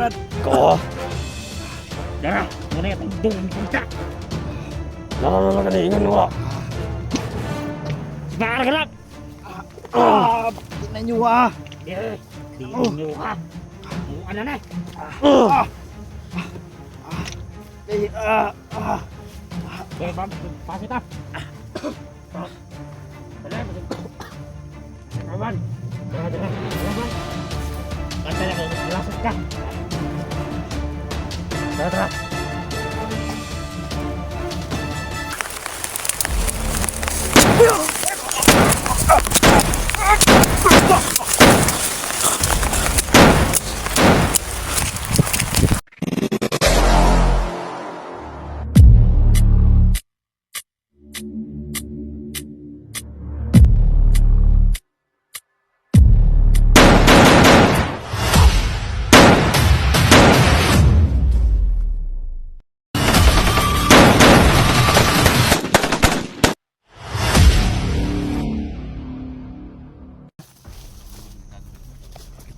Brad ko. Dara, nari atong doon punta. Lala ka na ingan mo. Semangat gelap. Tingnan nyo ah. Tingnan nyo ha. Ano na? Okay, Bam, pasok kita. Dali, Bam. Dali, Bam. Kata na kayo, lasot ka. Tara.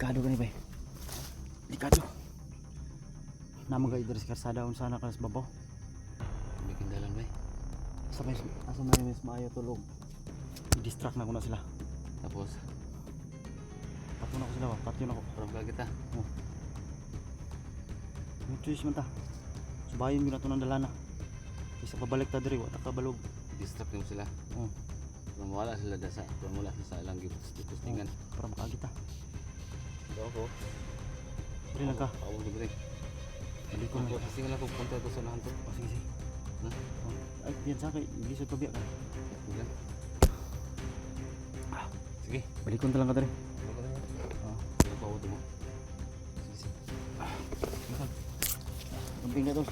Delikado ka ni bay. Delikado. Namagay dari sa karsada kung sana ka sa babaw. Bikin dalan bay. Asa may mas maayo tulog. I-distract na ko na sila. Tapos Patun ako sila ba? Patun ako. parang ka kita. Mutuis man ta. Subayon yun na ito ng dalana. Isa pabalik ta diri, wata ka balog. Distract mo sila. Oh. Mawala sila dasa. Mawala sila sa ilang gipustingan. Para makagita. Daw ko. Dili lang ka. Pawag libre. Balik ko na. Kasi nga lang kung punta ito sa nahan to. Sige, sige. Ay, yan sa akin. Ilisod pa biya ka. Bilang. Sige. Balik ko na lang ka diri. Ano pa mo? Sige, sige. Kumping na to.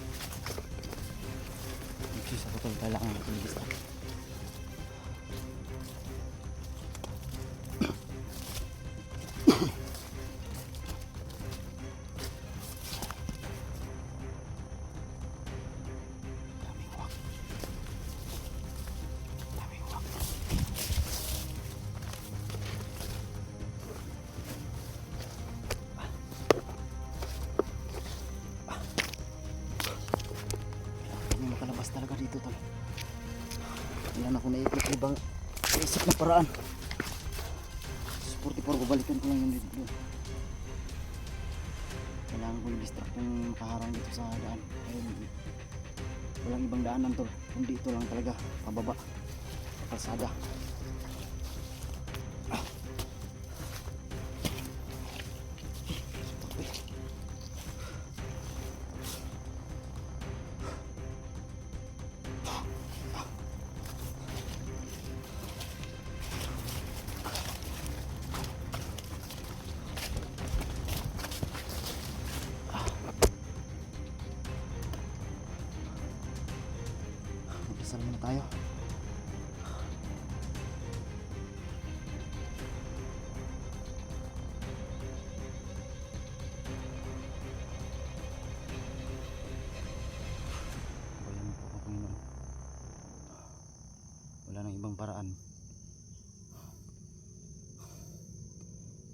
Sis ako tol. Kailangan natin i-distract. Makalabas talaga dito tol. Kailan ako naipit ibang isip na paraan. 44 babalikan ko lang yung dito. Kailangan ko i-distract yung makaharang dito sa daan. Ayun, walang ibang daanan tol. Kundi ito lang talaga pababa sa kalsada. Magdasal muna tayo. Bayan po ako, Panginoon. Wala nang ibang paraan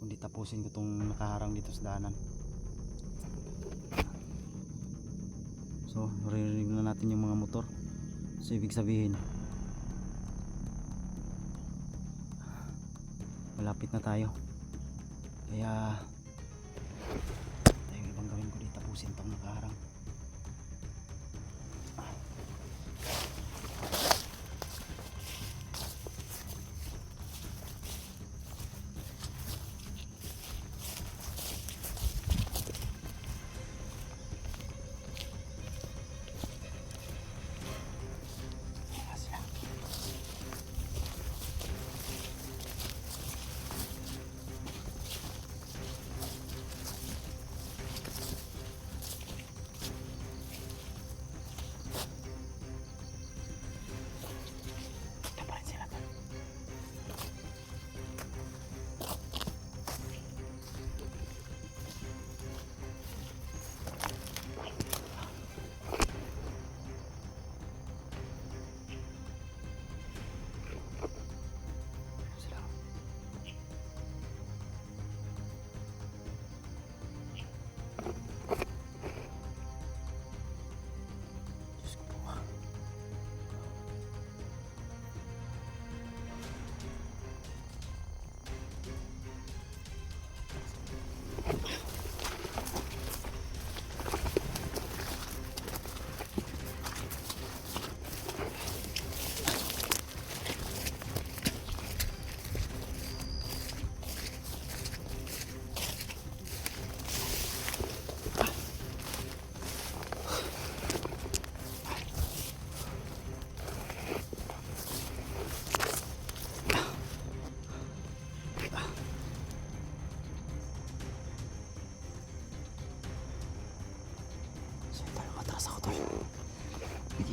kundi tapusin ko itong nakaharang dito sa daanan. So, naririnig na natin yung mga motor. So, ibig sabihin malapit na tayo. Kaya yung ibang gawin ko dito, tapusin itong nakaharang.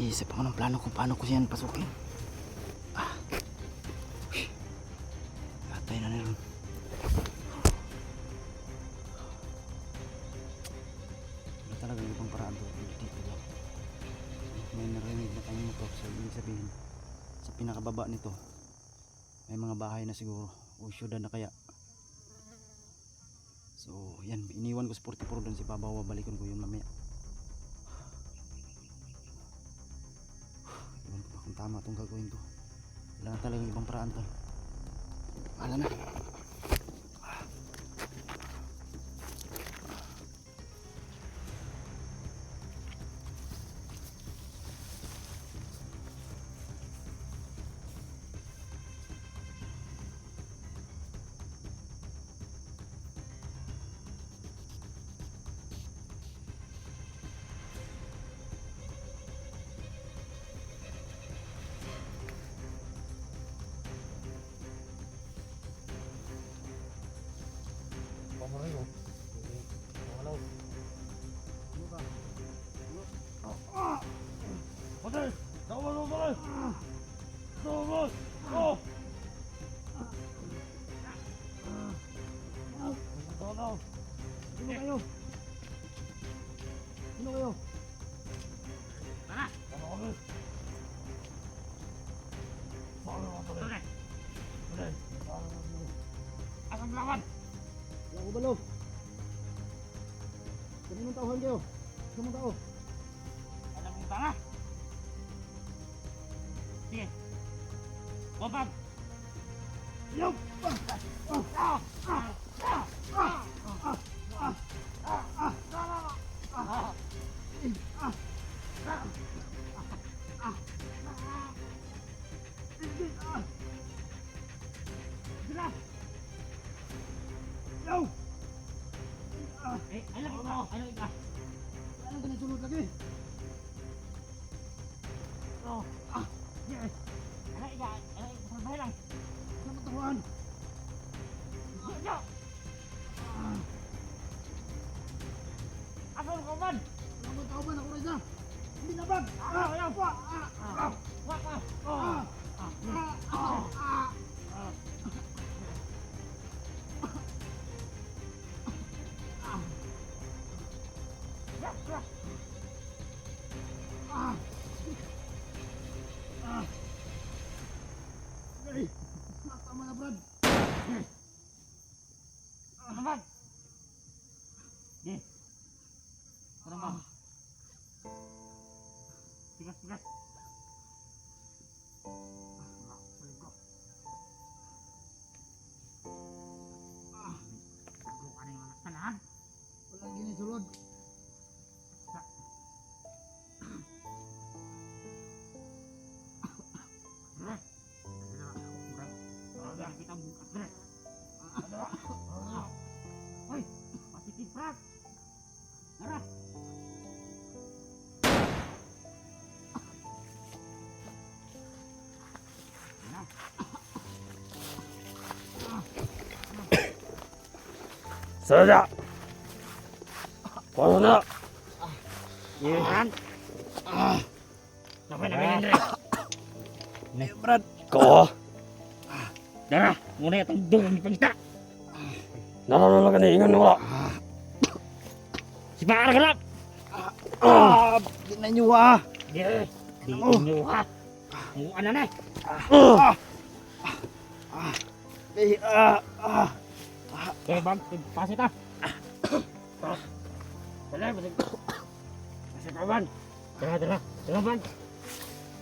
Nag-iisip ako ng plano kung paano ko siyan pasukin. Katay na nila. Wala talaga ibang paraan to. Dito lang. May narinig na tayong motor. So ibig sabihin, sa pinakababa nito, may mga bahay na siguro. O syudad na kaya. So yan, iniwan ko sa 44 doon si Babaw. Balikan ko yun mamaya. Iwan ko pa kung tama itong gagawin to. Wala na talagang ibang paraan to. Wala na. Sino kayo? Sino kayo? Asang lawan? Wala ko balo. Kaninong tauhan kayo? Kaninong tao? Alam mo ba? Sige. Bobab! Yup! Yo! Alam mo ba? Alam mo ba? Ano ka nasunod lagi? Yes! Alam mo ba? Alam mo ba? Alam lang! Ano mo tauhan? Asal ko man! Ano mo tauhan? Ako rin na! Hindi na bag! Hey! Tama na, Brad! Ano ba? Di. Ano ba? Tigas, tigas. Balik ko. Ano yung anak tanahan? Walang ginisulod. Hoy, positive frag. Tara. Sada! Paano na? Yan. Sampai na ganyan rin. Hey, Brad! Ko! Tara, muna itong dungang pangita. Nalala ka na ingon wala. Si Pakar Galap. Di na nyo ha! Di inyo ha. Ano na? Hey, Okay, bang, pasit ah. Tara, basig. Pasit ka, bang. Tara, tara. Tara, bang.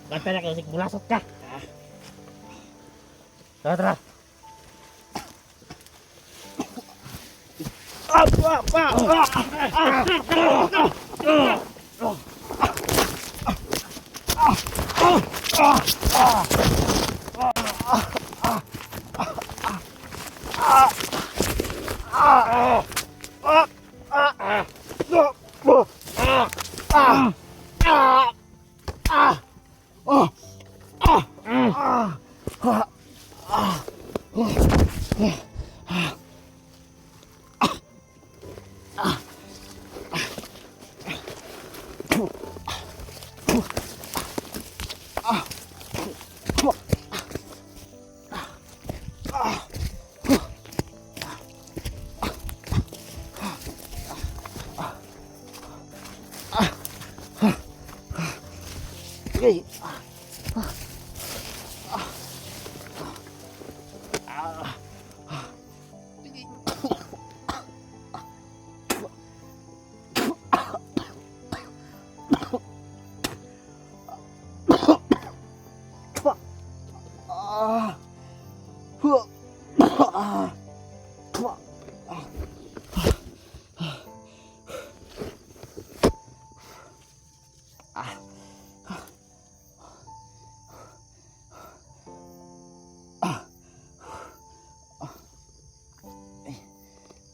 Ganta na kasi bulasot ka. Tara, tara. Sige.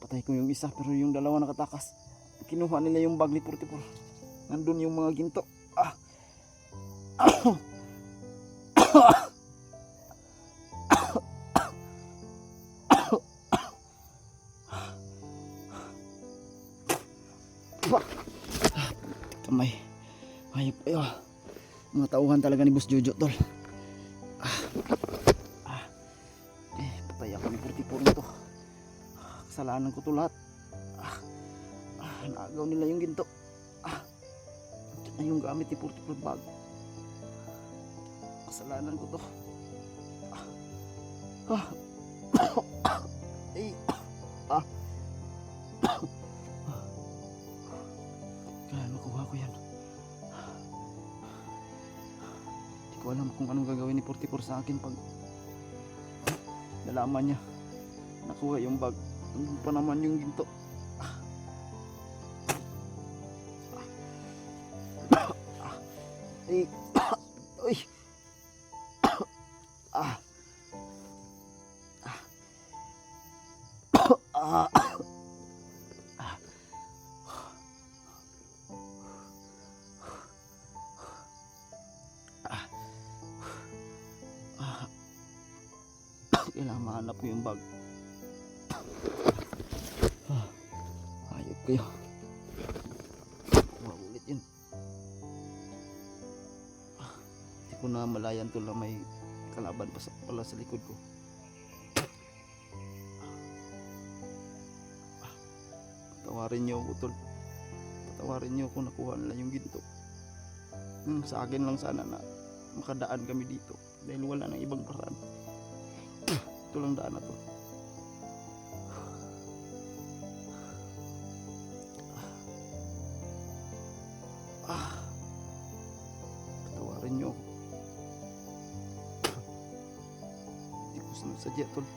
Patay ko yung isa pero yung dalawa nakatakas. Kinuha nila yung bag ni 44. Nandun yung mga ginto. Kamay. Hayop kayo. Mga tauhan talaga ni Boss Jojo, tol. Patay ako ni 44 nito. Kasalanan ko to lahat. Naagaw nila yung ginto. Tsaka yung gamit ni 44 bag. Kasalanan ko to. Kaya makuha ko yan. Hindi ko alam kung anong gagawin ni 44 sa akin pag nalaman niya nakuha yung bag. Ano pa naman yung ginto? Uy. Kailangan mahanap ko yung bag. Hayop kayo. Ulit yun. Hindi ko na malayan to lang may kalaban pala sa likod ko. Patawarin niyo ako, tol. Patawarin niyo ako, nakuha nila yung ginto. Sa akin lang sana na makadaan kami dito dahil wala nang ibang paraan. Ito lang daan na to. Patawarin niyo ako. Hindi ko sinasadya, tol.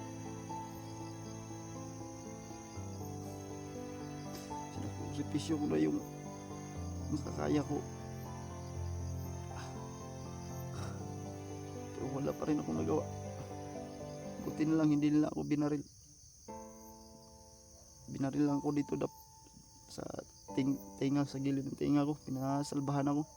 Sinakripisyo ko na yung makakaya ko. Pero wala pa rin akong nagawa. Buti na lang hindi nila ako binaril. Binaril lang ako dito sa tinga, sa gilid ng tinga ko. Pinasalbahan ako.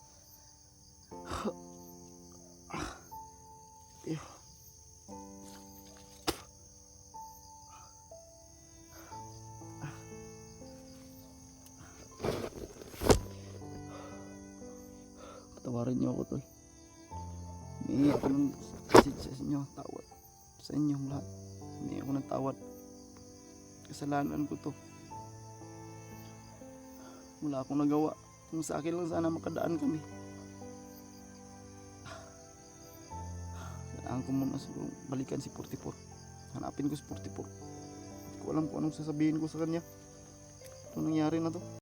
Patawarin niyo ako, tol. Hindi ako ng message sa inyo, tawad sa inyong lahat. Hindi ako ng tawad. Kasalanan ko to. Wala akong nagawa. Kung sa akin lang sana makadaan kami. Kailangan ko muna balikan si 44. Hanapin ko si 44. Hindi ko alam kung anong sasabihin ko sa kanya. Ito nangyari na to.